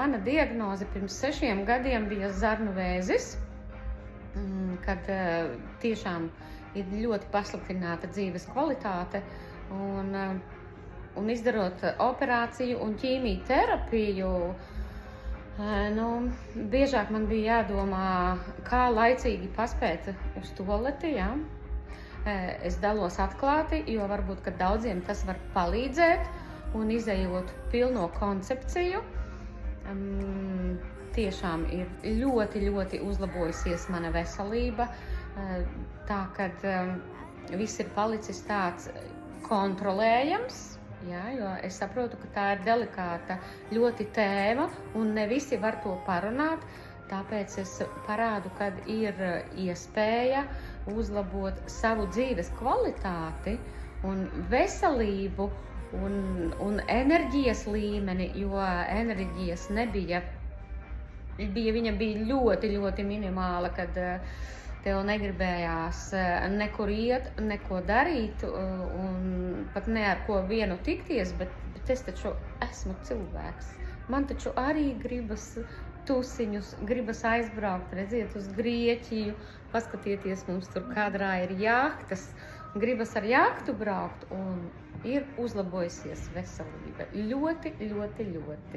mana diagnoze pirms 6 gadiem bija zarnu vēzis, kad tiešām ir ļoti pasliktināta dzīves kvalitāte. Un izdarot operāciju un ķīmijterapiju, biežāk man bija jādomā, kā laicīgi paspēt uz tualeti, ja? Es dalos atklāti, jo varbūt, ka daudziem tas var palīdzēt, un izejot pilno koncepciju, tiešām ir ļoti, ļoti uzlabojusies mana veselība, tā, kad viss ir palicis tāds kontrolējams, ja, jo es saprotu, ka tā ir delikāta ļoti tēma, un ne visi var to parunāt, tāpēc es parādu, kad ir iespēja uzlabot savu dzīves kvalitāti un veselību un enerģijas līmeni, jo enerģijas nebija. Viņa bija ļoti, ļoti minimāla, kad tev negribējās nekur iet, neko darīt un pat ne ar ko vienu tikties, bet es taču esmu cilvēks. Man taču arī gribas tusiņus, gribas aizbraukt, redziet, uz Grieķiju, paskatieties, mums tur kādrā ir jahtas, gribas ar jahtu braukt un ir uzlabojusies veselība. Ļoti, ļoti, ļoti.